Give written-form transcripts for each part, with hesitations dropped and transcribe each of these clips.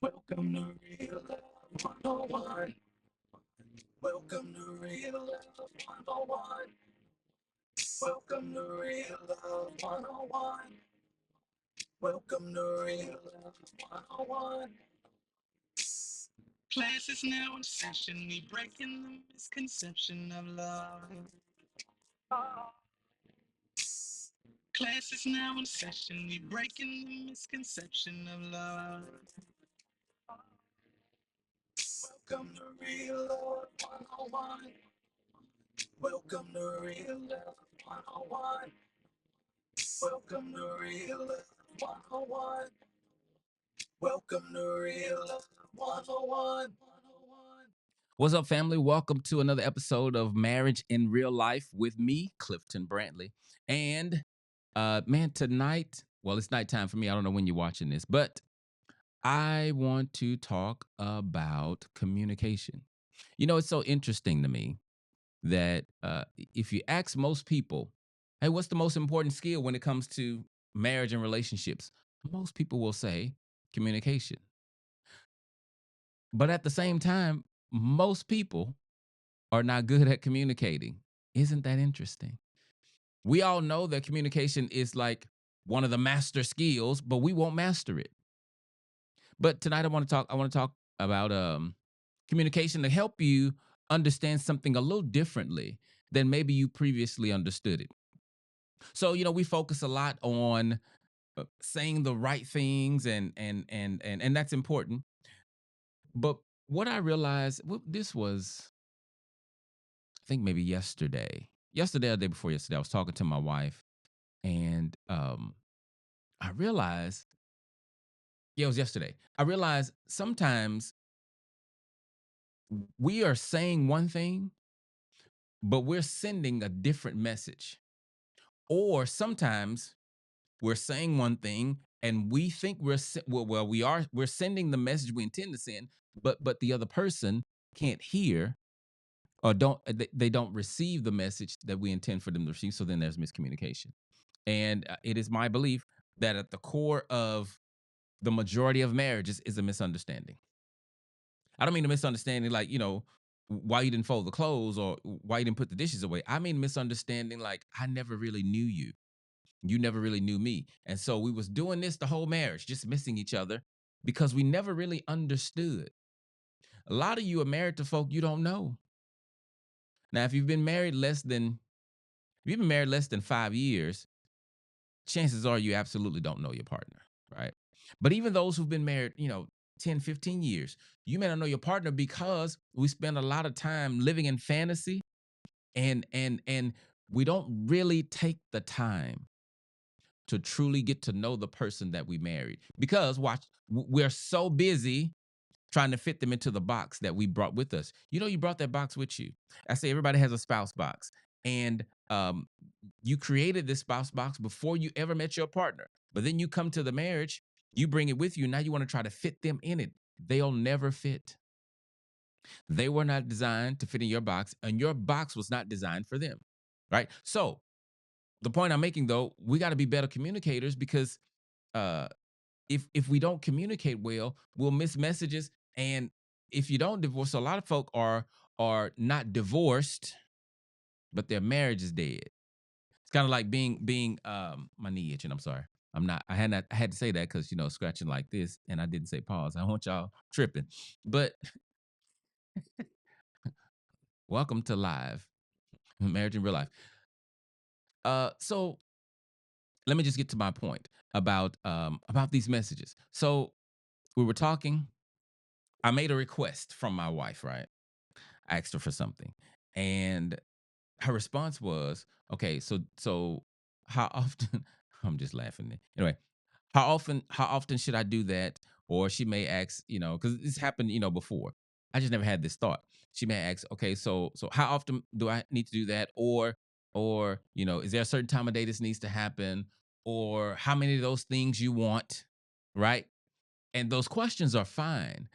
Welcome to Real Love 101. Welcome to Real Love 101. Welcome to Real Love 101. Welcome to Real Love 101. Class is now in session. We breaking the misconception of love. Class is now in session. We breaking the misconception of love. Welcome to Real Love 101. Welcome to Real Love 101. Welcome to Real Love 101. Welcome to Real Love 101. What's up, family? Welcome to another episode of Marriage in Real Life with me, Clifton Brantley. And man, tonight, well, it's nighttime for me. I don't know when you're watching this, but I want to talk about communication. You know, it's so interesting to me that if you ask most people, hey, what's the most important skill when it comes to marriage and relationships? Most people will say communication. But at the same time, most people are not good at communicating. Isn't that interesting? We all know that communication is like one of the master skills, but we won't master it. But tonight I want to talk about communication to help you understand something a little differently than maybe you previously understood it. So, we focus a lot on saying the right things and that's important. But what I realized, this was, I think maybe yesterday or the day before yesterday, I was talking to my wife, and I realized, yeah, it was yesterday. I realized sometimes we are saying one thing, but we're sending a different message. Or sometimes we're saying one thing and we think we're sending the message we intend to send, but the other person can't hear or they don't receive the message that we intend for them to receive. So then there's miscommunication. And it is my belief that at the core of the majority of marriages is a misunderstanding. I don't mean a misunderstanding like, why you didn't fold the clothes or why you didn't put the dishes away. I mean misunderstanding like I never really knew you. You never really knew me. And so we was doing this the whole marriage, just missing each other because we never really understood. A lot of you are married to folk you don't know. Now, if you've been married less than 5 years, chances are you absolutely don't know your partner, right? But even those who've been married, 10, 15 years, you may not know your partner because we spend a lot of time living in fantasy and we don't really take the time to truly get to know the person that we married. Because watch, we're so busy trying to fit them into the box that we brought with us. You brought that box with you. I say everybody has a spouse box. And you created this spouse box before you ever met your partner. But then you come to the marriage, you bring it with you. Now you want to try to fit them in it. They'll never fit. They were not designed to fit in your box, and your box was not designed for them. Right. So the point I'm making, though, we got to be better communicators because uh, if we don't communicate well, we'll miss messages. And if you don't divorce, a lot of folk are not divorced, but their marriage is dead. It's kind of like being my knee itching. I'm sorry. I'm not. I had to say that because scratching like this, and I didn't say pause. I don't want y'all tripping. But welcome to live marriage in real life. So let me just get to my point about these messages. So we were talking. I made a request from my wife, right? I asked her for something, and her response was, "Okay, so how often?" I'm just laughing. Anyway, how often should I do that? Or she may ask, because this happened, before. I just never had this thought. She may ask, "Okay, so how often do I need to do that? Or is there a certain time of day this needs to happen? Or how many of those things you want?" Right? And those questions are fine.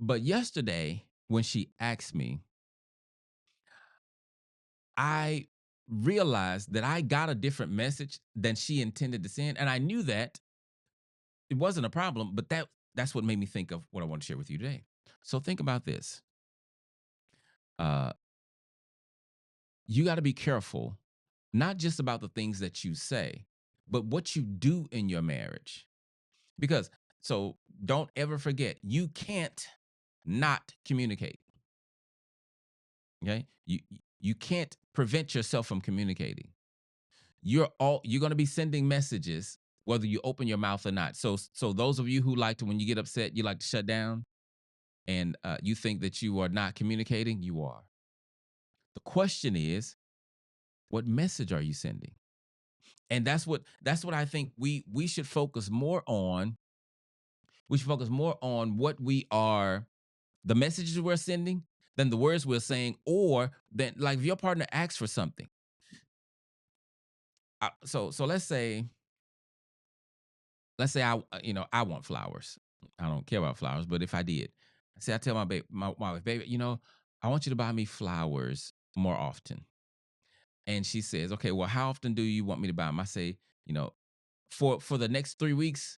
But yesterday, when she asked me, I realized that I got a different message than she intended to send. And I knew that it wasn't a problem, but that's what made me think of what I want to share with you today. So think about this. Uh, you got to be careful, not just about the things that you say, but what you do in your marriage. Because so don't ever forget, you can't not communicate. Okay, you can't prevent yourself from communicating. You're going to be sending messages whether you open your mouth or not. So those of you who like to, when you get upset, you like to shut down, and you think that you are not communicating, you are. The question is, what message are you sending? And that's what I think we should focus more on. We should focus more on what we are, the messages we're sending, than the words we're saying, or then, like, if your partner asks for something. So let's say I want flowers. I don't care about flowers, but if I did, I tell my wife, baby, I want you to buy me flowers more often. And she says, okay, well, how often do you want me to buy them? I say, you know, for the next 3 weeks,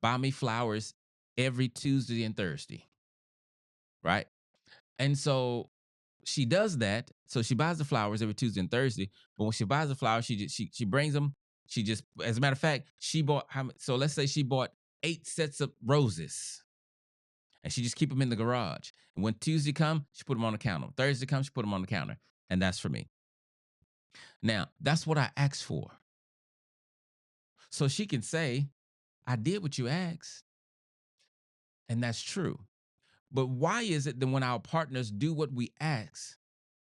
buy me flowers every Tuesday and Thursday, right? And so she does that. So she buys the flowers every Tuesday and Thursday. But when she buys the flowers, she brings them. She just, as a matter of fact, she bought so let's say she bought 8 sets of roses, and she just keep them in the garage. And when Tuesday come, she put them on the counter. Thursday comes, she put them on the counter, and that's for me. Now that's what I asked for, so she can say, "I did what you asked," and that's true. But why is it that when our partners do what we ask,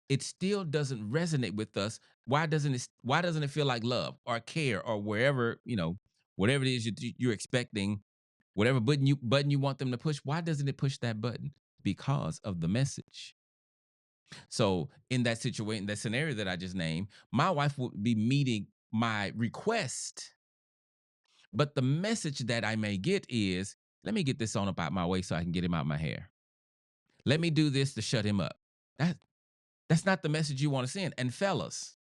it still doesn't resonate with us? Why doesn't it feel like love or care, or wherever, whatever it is you're expecting, whatever button you want them to push? Why doesn't it push that button? Because of the message. So in that situation, that scenario that I just named, my wife would be meeting my request, but the message that I may get is, let me get this on up out my way so I can get him out my hair. Let me do this to shut him up. That that's not the message you want to send. And fellas,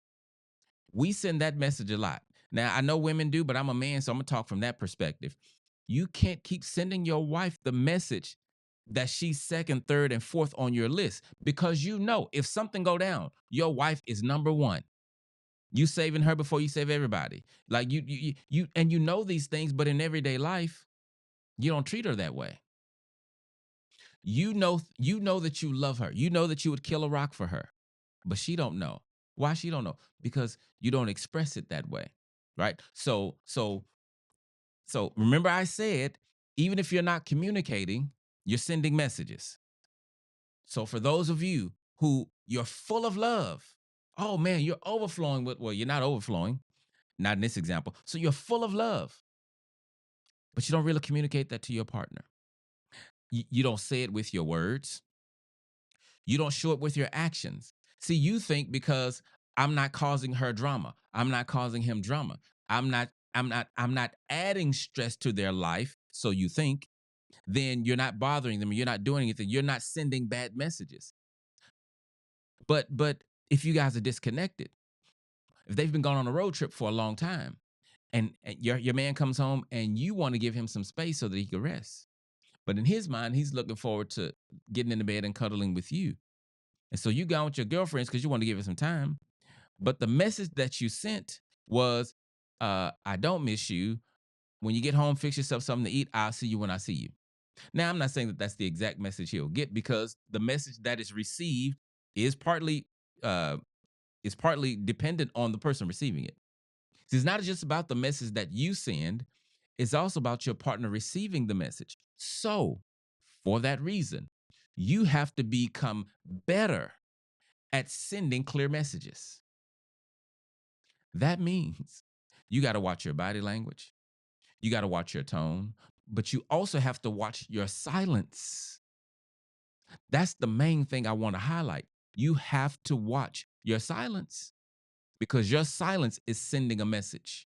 we send that message a lot. Now, I know women do, but I'm a man, so I'm gonna talk from that perspective. You can't keep sending your wife the message that she's second, third, and fourth on your list, because if something go down, your wife is number one. You saving her before you save everybody. Like and you know these things, but in everyday life, you don't treat her that way. You know that you love her. You know that you would kill a rock for her, but she don't know. Why she don't know? Because you don't express it that way, right? So remember, I said, even if you're not communicating, you're sending messages. So for those of you who you're full of love, oh man, you're overflowing with, well, you're not overflowing, not in this example. So you're full of love, but you don't really communicate that to your partner. You don't say it with your words. You don't show it with your actions. See, you think because I'm not causing her drama, I'm not causing him drama, I'm not adding stress to their life, so you think, then you're not bothering them, you're not doing anything, you're not sending bad messages. But if you guys are disconnected, if they've been gone on a road trip for a long time, and your man comes home and you want to give him some space so that he can rest. But in his mind, he's looking forward to getting in the bed and cuddling with you. And so you got with your girlfriends because you want to give her some time. But the message that you sent was, I don't miss you. When you get home, fix yourself something to eat. I'll see you when I see you. Now, I'm not saying that that's the exact message he'll get, because the message that is received is uh, partly dependent on the person receiving it. See, it's not just about the message that you send, it's also about your partner receiving the message. So, for that reason, you have to become better at sending clear messages. That means you got to watch your body language, you got to watch your tone, but you also have to watch your silence. That's the main thing I want to highlight. You have to watch your silence, because your silence is sending a message.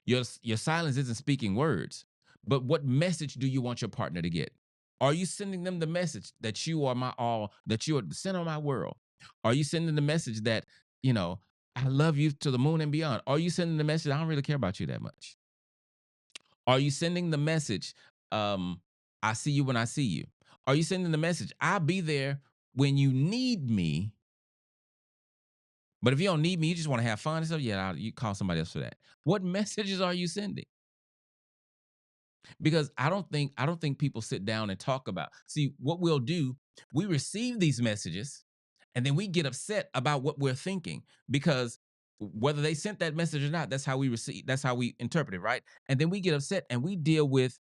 Your silence isn't speaking words, but what message do you want your partner to get? Are you sending them the message that you are my all, that you are the center of my world? Are you sending the message that, you know, I love you to the moon and beyond? Are you sending the message, I don't really care about you that much? Are you sending the message, um, I see you when I see you? Are you sending the message, I'll be there when you need me, but if you don't need me, you just want to have fun and stuff, yeah, you call somebody else for that. What messages are you sending? Because I don't think people sit down and talk about. See, what we'll do, we receive these messages and then we get upset about what we're thinking because whether they sent that message or not, that's how we receive, that's how we interpret it, right? And then we get upset and we deal with,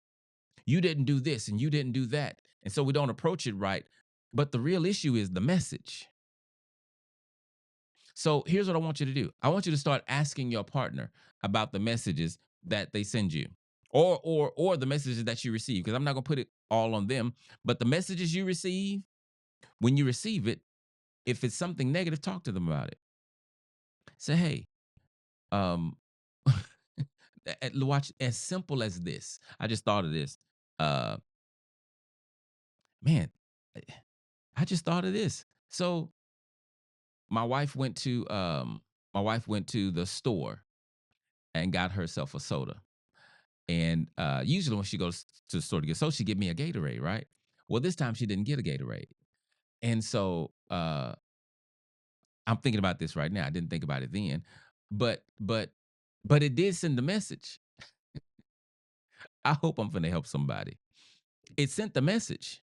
you didn't do this and you didn't do that. And so we don't approach it right. But the real issue is the message. So here's what I want you to do. I want you to start asking your partner about the messages that they send you, or the messages that you receive. Because I'm not gonna put it all on them, but the messages you receive, when you receive it, if it's something negative, talk to them about it. Say, hey, um, watch, as simple as this. I just thought of this. Uh, man, eh, I just thought of this. So my wife went to the store and got herself a soda. And usually when she goes to the store to get soda, she get me a Gatorade, right? Well, this time she didn't get a Gatorade. And so I'm thinking about this right now. I didn't think about it then. But it did send the message. I hope I'm gonna help somebody. It sent the message.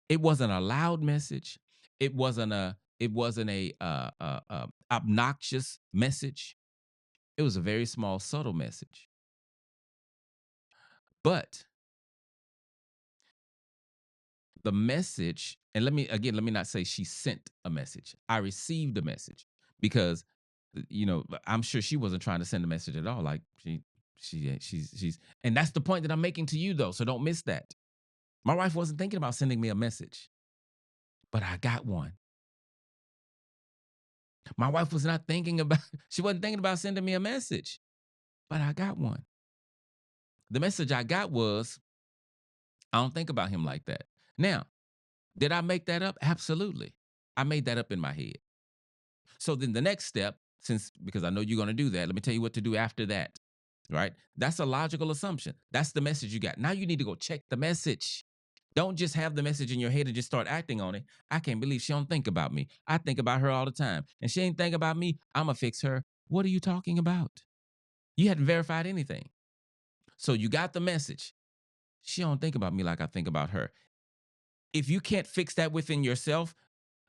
It wasn't a loud message. It wasn't a obnoxious message. It was a very small, subtle message. But the message, and let me not say she sent a message. I received a message because I'm sure she wasn't trying to send a message at all. Like she's and that's the point that I'm making to you though. So don't miss that. My wife wasn't thinking about sending me a message, but I got one. My wife was not thinking about she wasn't thinking about sending me a message, but I got one. The message I got was, I don't think about him like that. Now, did I make that up? Absolutely. I made that up in my head. So then the next step, since because I know you're going to do that, let me tell you what to do after that. Right? That's a logical assumption. That's the message you got. Now you need to go check the message. Don't just have the message in your head and just start acting on it. I can't believe she don't think about me. I think about her all the time. And she ain't think about me. I'ma fix her. What are you talking about? You hadn't verified anything. So you got the message. She don't think about me like I think about her. If you can't fix that within yourself,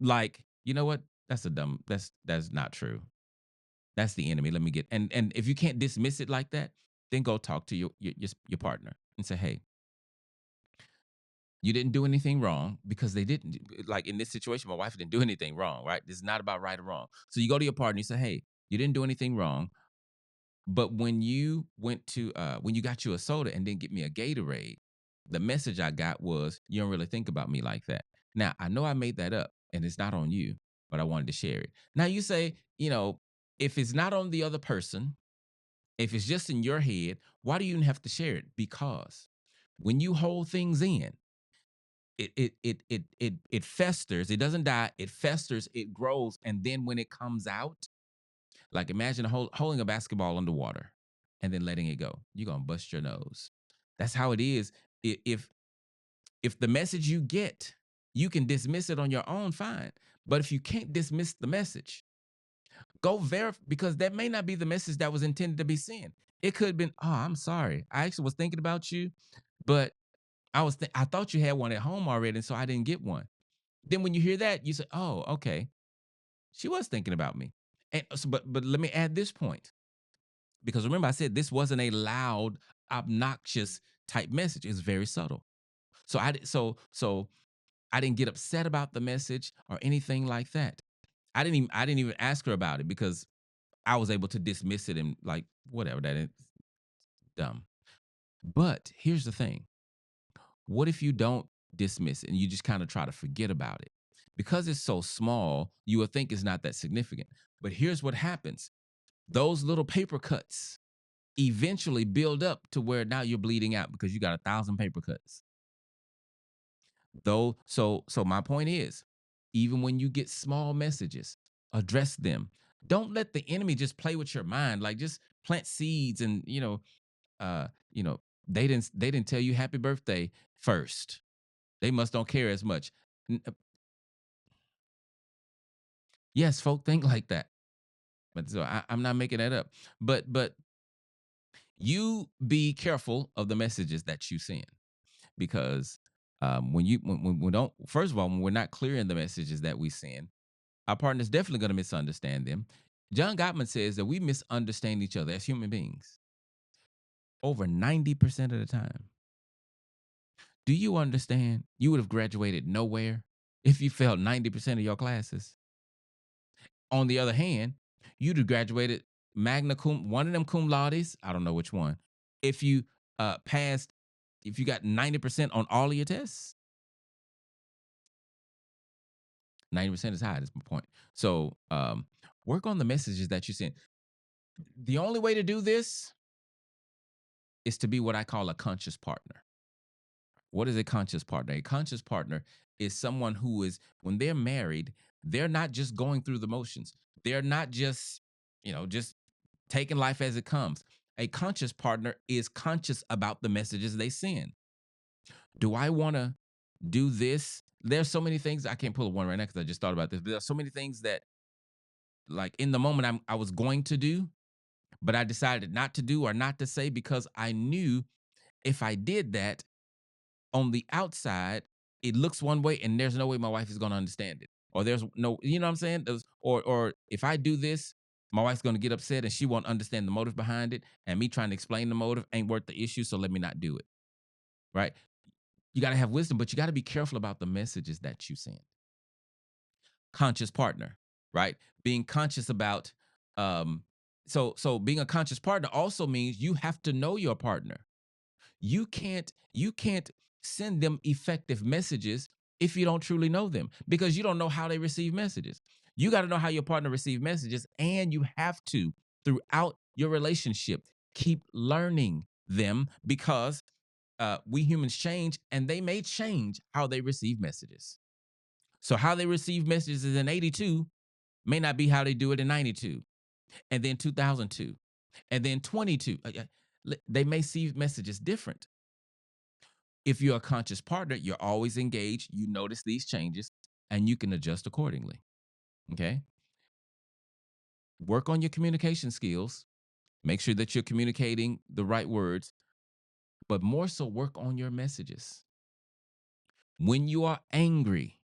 like, you know what? That's not true. That's the enemy. Let me get, and if you can't dismiss it like that, then go talk to your partner and say, "Hey, you didn't do anything wrong because they didn't like in this situation. My wife didn't do anything wrong, right? This is not about right or wrong. So you go to your partner, you say, "Hey, you didn't do anything wrong, but when you got you a soda and didn't get me a Gatorade, the message I got was you don't really think about me like that. Now I know I made that up, and it's not on you, but I wanted to share it. Now you say, if it's not on the other person, if it's just in your head, why do you even have to share it? Because when you hold things in, it festers. It doesn't die. It festers. It grows, and then when it comes out, like imagine holding a basketball underwater and then letting it go. You're gonna bust your nose. That's how it is. If the message you get, you can dismiss it on your own, fine. But if you can't dismiss the message, go verify because that may not be the message that was intended to be sent. It could have been, oh, I'm sorry. I actually was thinking about you, but I thought you had one at home already, and so I didn't get one. Then when you hear that, you say, oh, okay. She was thinking about me. And but let me add this point. Because remember, I said this wasn't a loud, obnoxious type message. It's very subtle. So I didn't get upset about the message or anything like that. I didn't even ask her about it because I was able to dismiss it and like whatever, that is dumb. But here's the thing. What if you don't dismiss it and you just kind of try to forget about it? Because it's so small, you would think it's not that significant. But here's what happens. Those little paper cuts eventually build up to where now you're bleeding out because you got 1,000 paper cuts. So my point is, even when you get small messages, address them. Don't let the enemy just play with your mind, like just plant seeds and uh, you know, They didn't tell you happy birthday first. They must don't care as much. Yes, folk think like that. But so I'm not making that up. But you be careful of the messages that you send, because when we don't, first of all, when we're not clear in the messages that we send, our partner's definitely going to misunderstand them. John Gottman says that we misunderstand each other as human beings over 90% of the time. Do you understand? You would have graduated nowhere if you failed 90% of your classes. On the other hand, you'd have graduated magna cum, one of them cum laudes. I don't know which one. If you passed, if you got 90% on all of your tests, 90% is high. That's my point. So work on the messages that you send. The only way to do this is to be what I call a conscious partner. What is a conscious partner? A conscious partner is someone who is, when they're married, they're not just going through the motions. They're not just, just taking life as it comes. A conscious partner is conscious about the messages they send. Do I want to do this? There's so many things. I can't pull one right now because I just thought about this. But there's so many things that, like in the moment, I was going to do, but I decided not to do or not to say because I knew if I did that, on the outside, it looks one way, and there's no way my wife is going to understand it. Or there's no, you know what I'm saying? Or if I do this, my wife's going to get upset and she won't understand the motive behind it. And me trying to explain the motive ain't worth the issue. So let me not do it. Right. You got to have wisdom, but you got to be careful about the messages that you send. Conscious partner, right? Being conscious about, so being a conscious partner also means you have to know your partner. You can't send them effective messages if you don't truly know them, because you don't know how they receive messages. You got to know how your partner receive messages, and you have to, throughout your relationship, keep learning them, because we humans change, and they may change how they receive messages. So how they receive messages in 82 may not be how they do it in 92, and then 2002, and then 22. They may see messages different. If you're a conscious partner, you're always engaged, you notice these changes, and you can adjust accordingly. Okay. Work on your communication skills. Make sure that you're communicating the right words, but more so work on your messages. When you are angry,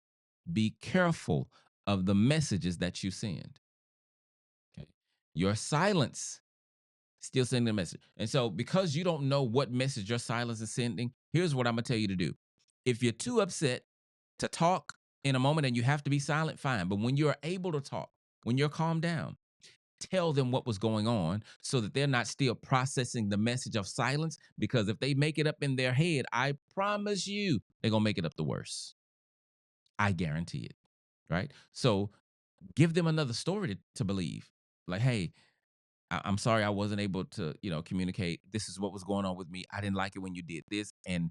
be careful of the messages that you send. Okay. Your silence still sending a message. And so, because you don't know what message your silence is sending, here's what I'm going to tell you to do. If you're too upset to talk in a moment and you have to be silent, fine. But when you're able to talk, when you're calmed down, tell them what was going on so that they're not still processing the message of silence. Because if they make it up in their head, I promise you, they're going to make it up the worse. I guarantee it. Right. So give them another story to believe. Like, hey, I'm sorry I wasn't able to, communicate. This is what was going on with me. I didn't like it when you did this, and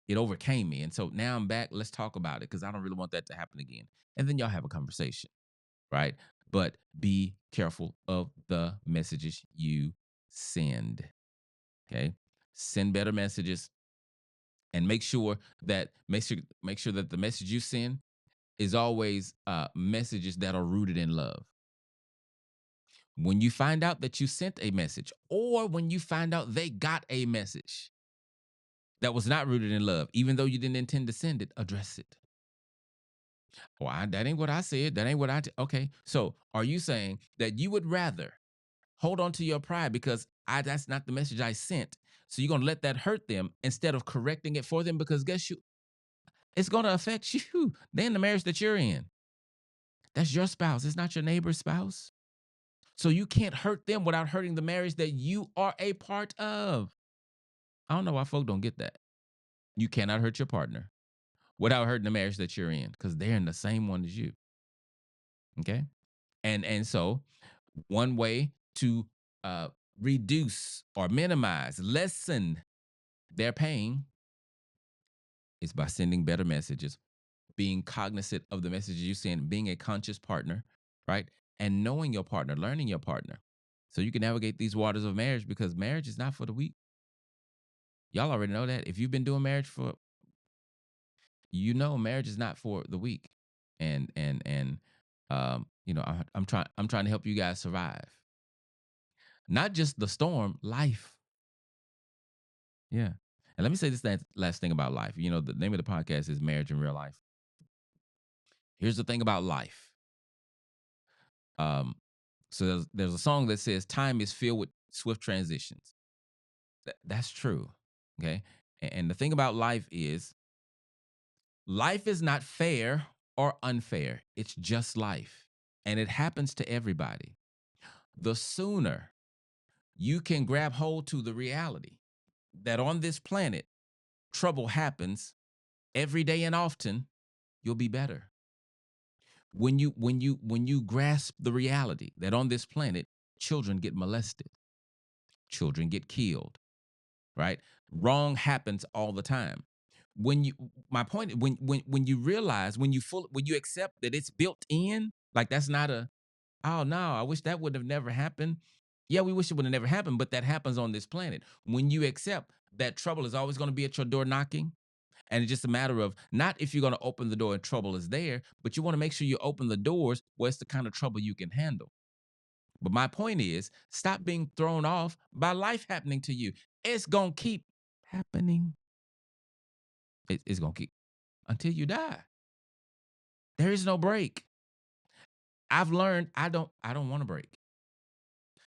it overcame me. And so now I'm back. Let's talk about it, because I don't really want that to happen again. And then y'all have a conversation, right? But be careful of the messages you send. Okay, send better messages, and make sure that the message you send is always messages that are rooted in love. When you find out that you sent a message, or when you find out they got a message that was not rooted in love, even though you didn't intend to send it, address it. Why? That ain't what I said. That ain't what okay. So are you saying that you would rather hold on to your pride because that's not the message I sent? So you're gonna let that hurt them instead of correcting it for them, because guess you, it's gonna affect you. Then the marriage that you're in. That's your spouse. It's not your neighbor's spouse. So you can't hurt them without hurting the marriage that you are a part of. I don't know why folk don't get that. You cannot hurt your partner without hurting the marriage that you're in, because they're in the same one as you. Okay. And so one way to uh reduce or minimize, lessen their pain is by sending better messages, being cognizant of the messages you send, being a conscious partner, right? And knowing your partner, learning your partner. So you can navigate these waters of marriage, because marriage is not for the weak. Y'all already know that. If you've been doing marriage for, marriage is not for the weak. I'm trying to help you guys survive. Not just the storm, life. Yeah. And let me say this last thing about life. The name of the podcast is Marriage in Real Life. Here's the thing about life. Um, so there's a song that says time is filled with swift transitions. That's true. Okay. And the thing about life is not fair or unfair. It's just life. And it happens to everybody. The sooner you can grab hold to the reality that on this planet, trouble happens every day and often, you'll be better. When you grasp the reality that on this planet, children get molested, children get killed, right? Wrong happens all the time. When you My point, when you realize, when you accept that it's built in, like that's not a, oh no, I wish that would have never happened. Yeah, we wish it would have never happened, but that happens on this planet. When you accept that trouble is always going to be at your door knocking, and it's just a matter of not if you're going to open the door and trouble is there, but you want to make sure you open the doors where it's the kind of trouble you can handle. But my point is, stop being thrown off by life happening to you. It's going to keep happening. It's going to keep until you die. There is no break. I've learned I don't want to break.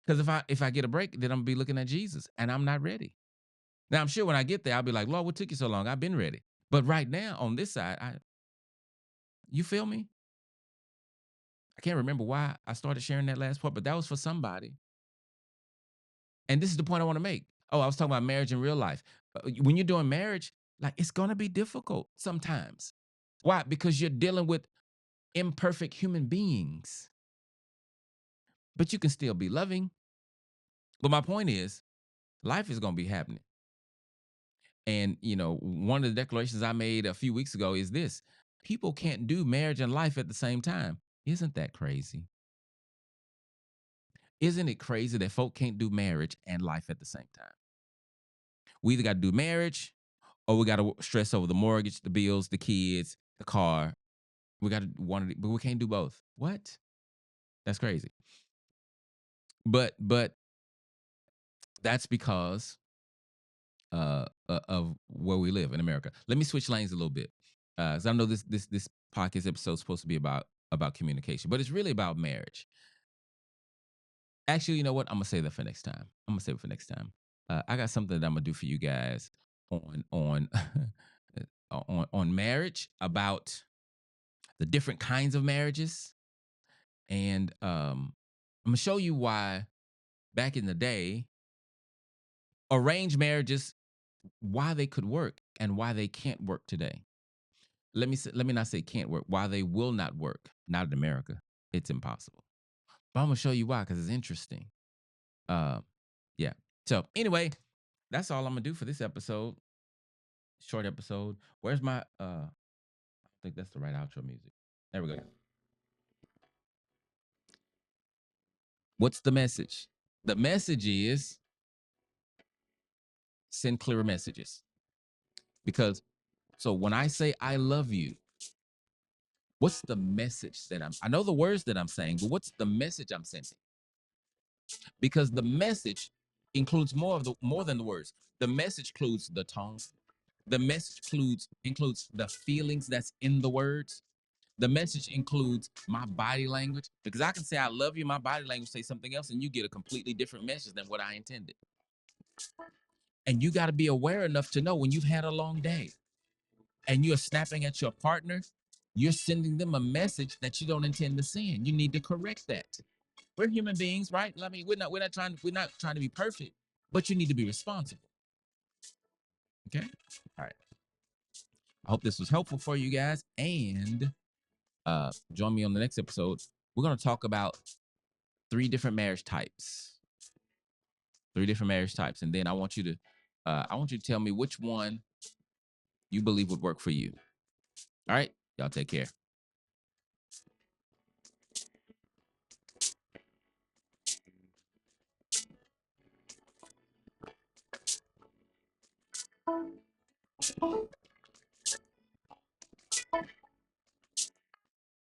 Because if I get a break, then I'm gonna be looking at Jesus and I'm not ready. Now I'm sure when I get there, I'll be like, Lord, what took you so long? I've been ready. But right now, on this side, you feel me? I can't remember why I started sharing that last part, but that was for somebody. And this is the point I want to make. Oh, I was talking about marriage in real life. When you're doing marriage, like it's gonna be difficult sometimes. Why? Because you're dealing with imperfect human beings, but you can still be loving. But my point is, life is gonna be happening. And, one of the declarations I made a few weeks ago is this: people can't do marriage and life at the same time. Isn't that crazy? Isn't it crazy that folk can't do marriage and life at the same time? We either got to do marriage or we got to stress over the mortgage, the bills, the kids, the car. We got to but we can't do both. What? That's crazy. But that's because of where we live in America. Let me switch lanes a little bit, because I know this podcast episode is supposed to be about communication, but it's really about marriage. Actually, you know what? I'm gonna say that for next time. I'm gonna save it for next time. I got something that I'm gonna do for you guys on on marriage, about the different kinds of marriages, and I'm gonna show you why back in the day arranged marriages, why they could work and why they can't work today. Let me not say can't work. Why they will not work? Not in America. It's impossible. But I'm gonna show you why, because it's interesting. Uh, yeah. So anyway, that's all I'm gonna do for this episode. Short episode. Where's my I think that's the right outro music. There we go. What's the message? The message is send clearer messages. Because so when I say I love you, what's the message that I know the words that I'm saying, but what's the message I'm sending? Because the message includes more than the words. The message includes the tone. The message includes the feelings that's in the words. The message includes my body language, because I can say I love you, my body language say something else, and you get a completely different message than what I intended. And you got to be aware enough to know when you've had a long day and you're snapping at your partner, you're sending them a message that you don't intend to send. You need to correct that. We're human beings, right? I mean, we're not trying to be perfect, but you need to be responsible. Okay? All right. I hope this was helpful for you guys, and join me on the next episode. We're going to talk about three different marriage types. Three different marriage types, and then I want you to tell me which one you believe would work for you. All right? Y'all take care.